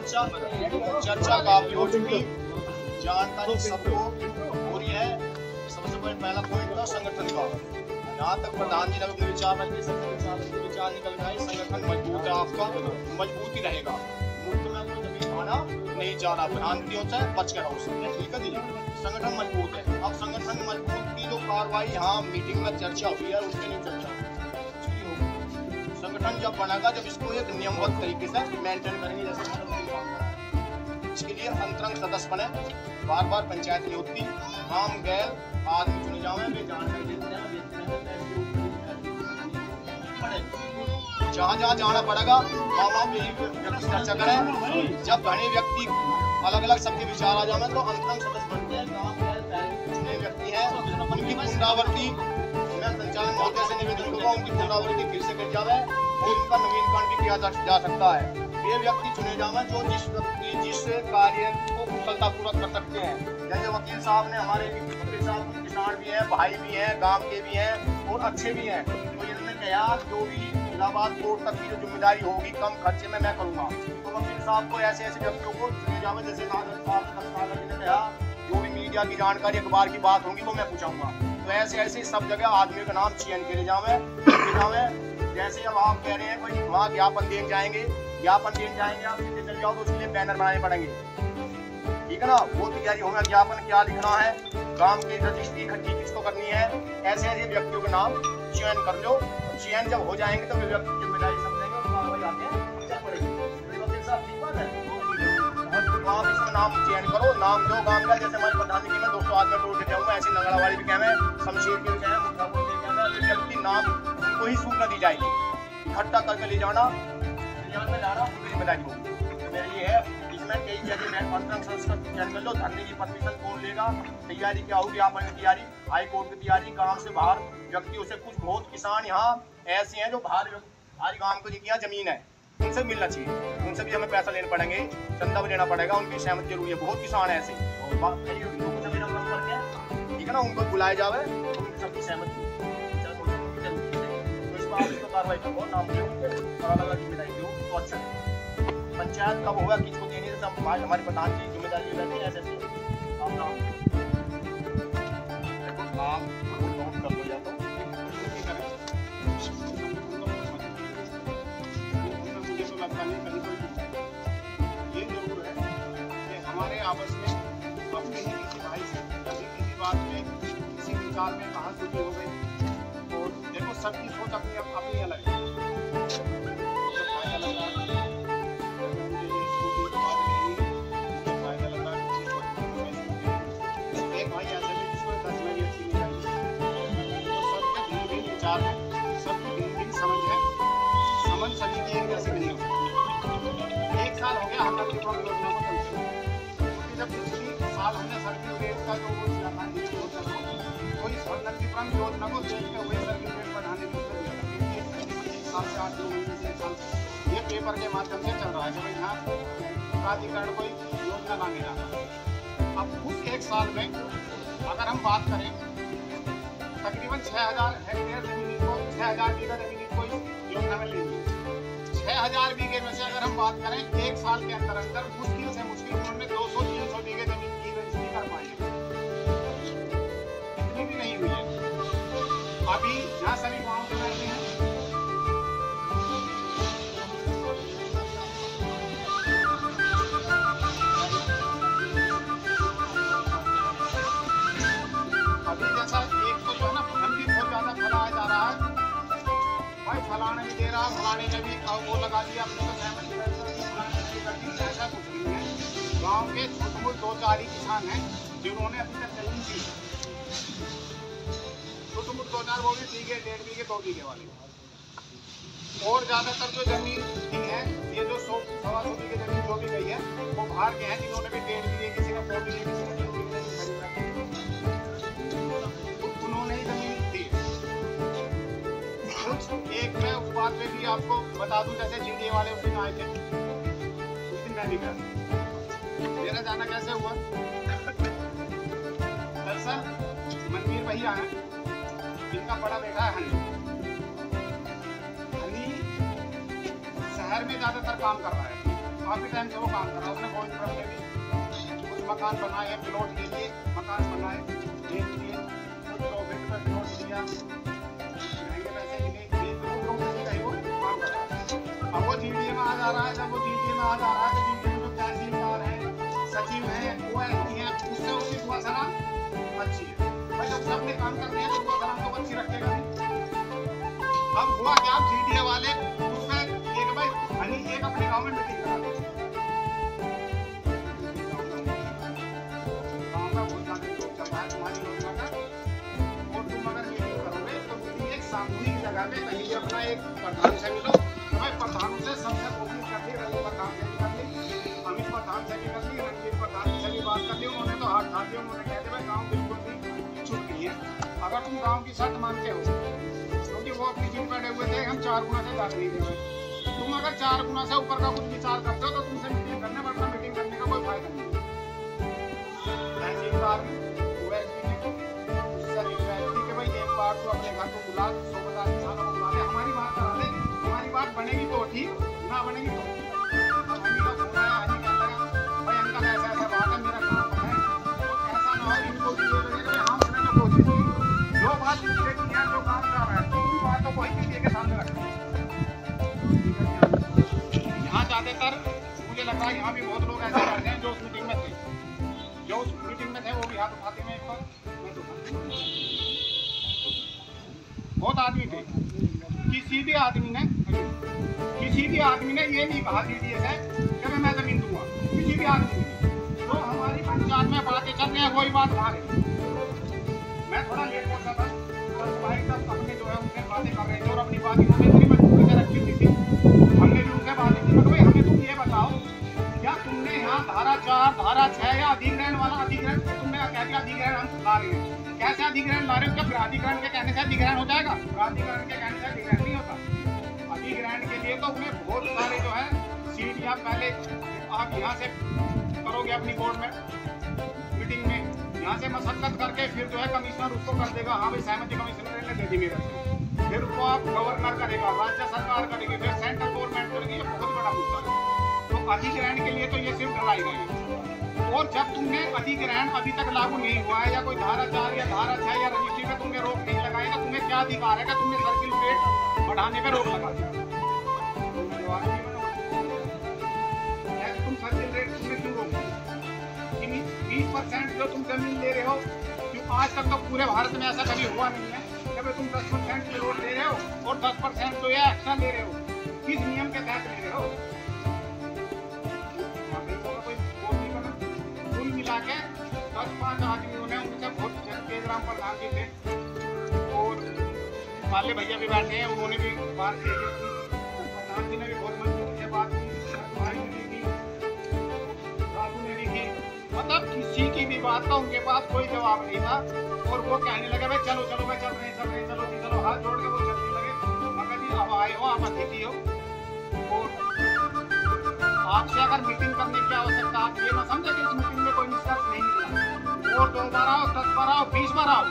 चर्चा काफी हो चुकी, जानकारी सबको हो रही है। सबसे पहला पॉइंट था संगठन का। यहाँ तक प्रधान जी ने अपने विचार विचार निकल गए, संगठन मजबूत है, आपका मजबूती रहेगा, मुफ्त में कोई जमीन खाना नहीं जा रहा, भ्रांतियों से बच कर रहो सकते, ठीक है जी। संगठन मजबूत है। अब संगठन मजबूत की जो कार्रवाई यहाँ मीटिंग में चर्चा हुई है उसके लिए चर्चा संगठन जब बनेगा, जब इसको एक नियमबद्ध तरीके से मेंटेन करेंगे, जैसे इसके लिए अंतरंग सदस्य बने, बार बार पंचायत नियुक्ति, आम गैर आदमी चुने जावे, जहाँ जहाँ जाना पड़ेगा वहाँ व्यक्ति चर्चा करें। जब घने व्यक्ति अलग अलग सबके विचार आ जाए तो अंतरंग सदस्य बनते हैं, चुने व्यक्ति है उनकी पुनरावृत्ति, मैं संचालन महोदय से निवेदन करूँगा उनकी पुनरावृत्ति फिर से कर जाए और उनका नवीनीकरण भी किया जा सकता है। वे व्यक्ति चुने जावे जो जिस कार्य को कुशलतापूर्वक कर सकते हैं। जैसे वकील साहब ने, हमारे वकील साहब किसान भी हैं, भाई भी हैं, गांव के भी हैं और अच्छे भी हैं, तो इन्होंने कहा जो भी इलाहाबाद कोर्ट तक की जो जिम्मेदारी होगी कम खर्चे में मैं करूँगा। तो वकील साहब को ऐसे ऐसे व्यक्तियों को चुने जावे, जैसे नागर साहब ने कहा जो भी मीडिया की जानकारी अखबार की बात होगी वो मैं पूछाऊंगा। तो ऐसे ऐसे सब जगह आदमी का नाम चयन किए जावे। जैसे अब आप कह रहे हैं भाई वहाँ ज्ञापन देने जाएंगे, आप सीधे चल जाओ तो उसके लिए बैनर बनाने पड़ेंगे, ठीक है ना, वो तैयारी होगा, ज्ञापन क्या लिखना है, काम की रजिस्ट्री इकट्ठी किसको करनी है, ऐसे ऐसे व्यक्तियों के नाम चयन कर लो। चयन जब हो जाएंगे तो वे व्यक्ति जिम्मेदारी समझेंगे और कार्रवाई आगे चल पड़ेगी। वकील साहब ठीक बात है, आप इसका नाम चयन करो, नाम जो गाँव का, जैसे हमारे प्रधान जी में 200 आदमी टोल के जाऊँगा, ऐसे नगड़ा वाली भी कहना है, शमशेर के भी कहना है, व्यक्ति नाम उनको ही सूचना दी जाएगी, इकट्ठा करके ले जाना में ला रहा हूँ, जिम्मेदारी होगी मेरे लिए है। इसमें कई जगह मैं अंतरंग सदस्य चयन कर लो, धरने की प्रतिशत कौन लेगा, तैयारी क्या होगी, आप की तैयारी, हाई कोर्ट की तैयारी, गांव से बाहर व्यक्तियों से, कुछ बहुत किसान यहाँ ऐसे हैं जो बाहर गांव को जिनकी यहाँ जमीन है उनसे मिलना चाहिए, उनसे भी हमें पैसा लेने पड़ेंगे, चंदा भी लेना पड़ेगा, उनकी सहमति जरूरी है। बहुत किसान है ऐसे, ठीक है ना, उनको बुलाया जावे, उनकी सबकी सहमति कार्रवाई करो, नाम दो और अलग अलग जिम्मेदारी दो तो अच्छा है। पंचायत कब होगा किसको देनी है, सब हमारे प्रधान की जिम्मेदारी रहती है। ऐसे आप नाम नोट कर लो या तो मुझे तो लगता नहीं कहीं कोई, ये जरूर है कि हमारे आपस में अपने ही किसी भाई से कभी किसी बात में किसी विचार में कहाँ छुट्टी हो गई, देखो सबकी सोच अपनी अलग है। एक भाई ऐसे भी जिसको 10 महीने अच्छी नहीं लगी, तो सबके भिन्न विचार है, सबकी भिन्न समझ है, समझ सभी की एक जैसे नहीं होती। 1 साल हो गया हम लोग योजना को चलते, जब पिछली साल हमने सर्टिफिकेट का जो कोई नकदीकरण योजना को देखते हुए सर्टिफिकेट बढ़ाने की ये पेपर के माध्यम से चल रहा है कि भाई यहाँ प्राधिकरण कोई योजना मांगे जाता है। अब उस 1 साल में अगर हम बात करें तकरीबन 6000 हेक्टेयर जमीन को, 6000 बीघा जमीन को इस योजना में लेंगे। 6000 बीघे में से अगर हम बात करें 1 साल के अंदर मुश्किल से मुश्किल उन्होंने 200-300 बीघे जमीन की रजिस्ट्री कर पाएंगे, इतनी भी नहीं हुई है। अभी जहाँ सभी गाँव में रहते हैं फलाने भी दे रहा, फलाने ने भी वो लगा दिया, अपने को सहमति, ऐसा कुछ नहीं है। गांव के छोटे-मोटे 2-4 ही किसान हैं जिन्होंने अभी तक जमीन की, छोटे-मोटे 2-4 वो भी बीघे, 1.5 बीघे, 2 बीघे वाले, और ज्यादातर जो जमीन की है ये जो 100-125 बीघे जमीन जो भी गई है वो बाहर के हैं, जिन्होंने भी 1.5 बीघे, किसी का 4 बीघे, किसी का 3 बीघे उन्होंने ही जमीन दी। एक मैं उस बात में भी आपको बता दूं, जैसे जीडीए वाले उस दिन आए थे, उस दिन मैं भी गया, मेरा जाना कैसे हुआ, दरअसल मनवीर भैया हैं, इनका बड़ा बेटा है हनी शहर में ज्यादातर काम कर रहा है काफी टाइम से वो काम कर रहा है। उसने कोई तरफ से भी कुछ मकान बनाए, प्लॉट के लिए मकान बनाए, बेच दिए, कुछ प्रॉफिट पर प्लॉट दिया, महंगे पैसे मिले, ये दो लोगों से ही वो काम कर रहा है। अब वो जीडीए में आ जा रहा है, जब वो जीडीए में आ जा रहा है तो जीडीए में जो तहसीलदार है, सचिव है, वो है, उससे उसकी दुआ सलाम अच्छी है भाई। जब अपने काम करते हैं तो दुआ सलाम तो अच्छी रखेगा नहीं। अब हुआ क्या, जीडीए वाले उसमें एक भाई हनी एक अपने गांव में मीटिंग करा दी, गांव में बहुत ज्यादा लोग चल रहा है तुम्हारी योजना का, और तुम अगर मीटिंग करोगे तो मीटिंग एक सामूहिक जगह पे कहीं अपना एक प्रधान से मिलो। मैं प्रधान से सबसे कोशिश करती रही, प्रधान से भी कर ली, अमित प्रधान से भी कर ली, रंजीत प्रधान से भी बात कर ली। उन्होंने तो हाथ खा दिया, उन्होंने कह दिया भाई गाँव बिल्कुल भी छूट गई है। अगर तुम गाँव की शर्त मानते हो, क्योंकि वो अपनी जिम पड़े हुए थे, हम 4 गुना से ज्यादा नहीं देंगे, तुम अगर 4 गुना से ऊपर का कुछ विचार करते हो तो तुमसे मीटिंग करने, वरना मीटिंग करने का कोई फायदा नहीं। तहसीलदार कि भाई एक बार तो अपने घर को बुला, 100-50 किसानों को बुला ले, हमारी बात करा ले, हमारी बात बनेगी तो ठीक, ना बनेगी तो अब हनी का फोन आया, हनी कहता है भाई अंकल ऐसा ऐसा बात है, मेरा काम है, ऐसा ना हो इनको भी ये लगे कि हाँ मैंने तो कोशिश की, जो बात पूछे की है, जो काम कर रहा है उन बातों को ही मीडिया के सामने रखना। यहाँ ज्यादातर मुझे लग रहा है यहाँ भी बहुत लोग ऐसे करते हैं जो उस मीटिंग में थे, वो भी हाथ उठाते हैं, एक बार मैं तो बहुत आदमी थे। किसी भी आदमी ने ये नहीं कहा जीडीए से कि मैं जमीन दूंगा, किसी भी आदमी ने। तो हमारी पंचायत में बातें चल रही है, वही बात वहाँ रही। मैं थोड़ा लेट पहुंचा था, भाई साहब हमने जो है उनसे बातें कर रहे थे, और अपनी बात उन्होंने इतनी मजबूरी से रखी हुई थी, हमने भी उनसे बातें की। भाई हमें तुम ये बताओ, क्या तुमने यहाँ धारा 4, धारा 6 या अधिग्रहण वाला अधिग्रहण तुमने कह दिया अधिग्रहण हम ला रहे हैं, कैसे अधिग्रहण ला रहे हो? क्या प्राधिकरण के कहने से अधिग्रहण हो जाएगा? प्राधिकरण के कहने से अधिग्रहण नहीं होता। अधिग्रहण के लिए तो उन्हें बहुत सारे जो है सीढ़ियाँ, पहले आप यहाँ से करोगे अपनी बोर्ड में मीटिंग में, यहाँ से मशक्कत करके फिर जो है कमिश्नर उसको कर देगा, हाँ भाई सहमति कमिश्नर ने दे दी मेरे से, फिर उसको आप गवर्नर करेगा, राज्य सरकार करेगी, फिर सेंट्रल गवर्नमेंट करेगी। ये बहुत बड़ा मुद्दा है। तो अधिग्रहण के लिए तो ये सिर्फ डराई गई है। और जब तुमने अधिग्रहण अभी तक लागू नहीं हुआ है, या कोई धारा 4 या धारा 6 या रजिस्ट्री में तुमने रोक नहीं लगाई, तो तुम्हें क्या अधिकार है कि तुमने सर्किल रेट बढ़ाने पे रोक लगा दी? तुम सर्किल रेट तुमने क्यों रोक दी? 20% जो तुम जमीन ले रहे हो, क्यों आज तक तो पूरे भारत में ऐसा कभी हुआ नहीं है कि तुम 10% की रोड ले रहे हो और 10% जो है एक्स्ट्रा ले रहे हो, किस नियम के तहत ले रहे हो? कुल मिला के 10-5 आदमियों ने उनसे बहुत तेजराम प्रधान जी थे, और वाले भैया भी बैठे हैं, उन्होंने भी बात की, प्रधान जी ने भी बहुत मजबूती से बात की, भाई ने भी, राजू ने भी की। मतलब किसी की भी बात का उनके पास कोई जवाब नहीं था, और वो कहने लगे भाई चलो चलो भाई चल रहे चलो, हाथ जोड़ के वो चलने लगे। मगर जी अब आए हो, आप अतिथि हो, और आपसे अगर मीटिंग करने की आवश्यकता, आप ये ना समझे कि इस मीटिंग में कोई निष्कर्ष नहीं निकला, और 2 बार आओ, 10 बार आओ, 20 बार आओ,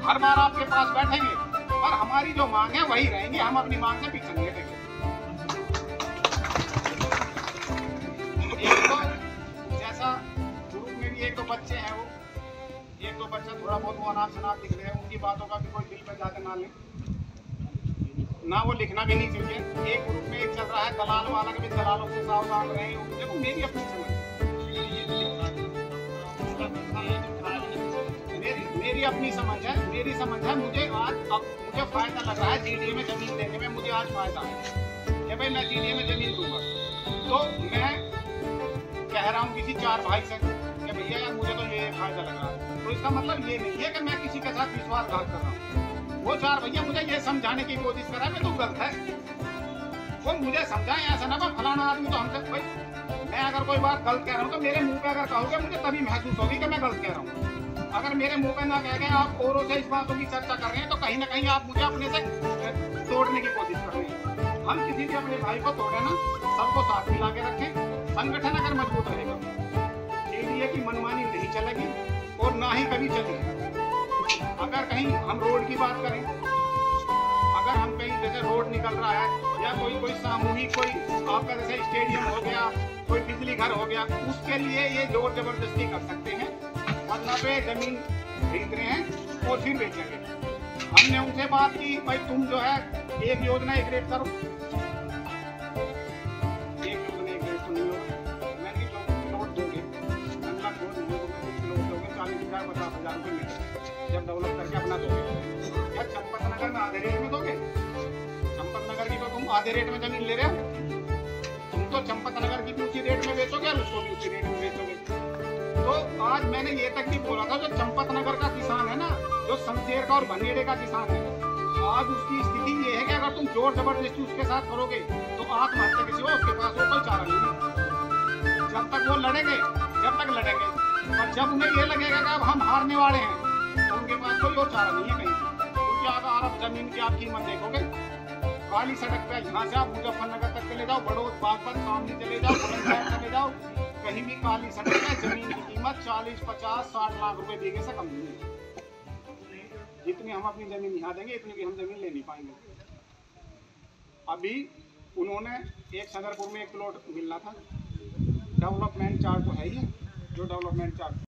हर बार आपके पास बैठेंगे, पर हमारी जो मांग है वही रहेंगी, हम अपनी मांग से पीछे नहीं हटेंगे। एक तो जैसा ग्रुप में भी एक तो बच्चे हैं, वो एक दो बच्चे थोड़ा बहुत वो अनाप शनाप दिख रहे हैं, उनकी बातों का भी कोई दिल पे जाकर ना ले, ना वो लिखना भी नहीं चाहिए। एक ग्रुप में एक चल रहा है दलाल वाला, के भी दलालों से सावधान रहे। देखो मेरी अपनी समझ, मेरी अपनी समझ है, मुझे आज अब मुझे फायदा लग रहा है जीडीए में जमीन देने में, मुझे आज फायदा है कि भाई मैं जीडीए में जमीन दूंगा। तो मैं कह रहा हूँ किसी 4 भाई से कि भैया यार मुझे तो ये फायदा लग रहा है, तो इसका मतलब ये नहीं है कि मैं किसी के साथ विश्वासघात कर रहा हूँ। वो 4 भैया मुझे ये समझाने की कोशिश कर रहा है मैं तो गलत है, वो मुझे समझाएं, ऐसा ना फलाना आदमी तो हमसे, भाई मैं अगर कोई बात गलत कह रहा हूँ तो मेरे मुंह पे अगर कहोगे मुझे तभी महसूस होगी कि मैं गलत कह रहा हूँ। अगर मेरे मुंह पे ना कह के आप औरों से इस बातों की चर्चा कर रहे हैं, तो कहीं ना कहीं आप मुझे अपने से तोड़ने की कोशिश कर रहे हैं। हम किसी भी अपने भाई को तोड़े ना, सबको साथ मिला के रखें, संगठन अगर मजबूत रहेगा, जीडीए की मनमानी नहीं चलेगी और ना ही कभी चलेगी। अगर कहीं हम रोड की बात करें, अगर हम कहीं जैसे रोड निकल रहा है या कोई सामूहिक कोई आपका जैसे स्टेडियम हो गया, कोई बिजली घर हो गया, उसके लिए ये जोर जबरदस्ती कर सकते हैं, वरना पे जमीन खरीद रहे हैं और फिर बेचेंगे। हमने उनसे बात की, भाई तुम जो है एक योजना एक रेट करो, एक योजना एक रेट तो नहीं होगा। मैंने जो प्लॉट दोगे, अगला प्लॉट नहीं दोगे, कुछ प्लॉट दोगे 40,000 50,000 रुपये में, जब डेवलप करके अपना दोगे, या चंपत नगर में आधे रेट में दोगे? चंपत नगर की तो तुम आधे रेट में जमीन ले रहे हो, तुम तो चंपत नगर की भी उसी रेट में बेचोगे और उसको भी उसी रेट में बेचोगे। तो आज मैंने ये तक भी बोला था, जो चंपत नगर का किसान है ना, जो शमशेर का और भनेड़े का किसान है, आज उसकी स्थिति ये है कि अगर तुम जोर जबरदस्ती उसके साथ करोगे तो आत्महत्या के सिवा उसके पास कोई चारा नहीं है। जब तक वो लड़ेंगे, जब तक लड़ेंगे, और जब उन्हें ये लगेगा कि अब हम हारने वाले हैं, तो उनके पास कोई और चारा नहीं है कहीं। क्योंकि अगर आप जमीन की आप कीमत देखोगे, काली सड़क पे यहाँ से आप मुजफ्फरनगर तक चले जाओ, बड़ौद बागपत सामने चले जाओ, बुलंदशहर चले जाओ, कहीं भी काली सड़क पे जमीन की कीमत 40, 50, 60 लाख रुपए बीघे से कम नहीं है। जितनी हम अपनी जमीन यहाँ देंगे, इतनी की हम जमीन ले नहीं पाएंगे। अभी उन्होंने एक सदरपुर में एक प्लॉट मिलना था, डेवलपमेंट चार्ज तो है ही है, जो डेवलपमेंट चार्ज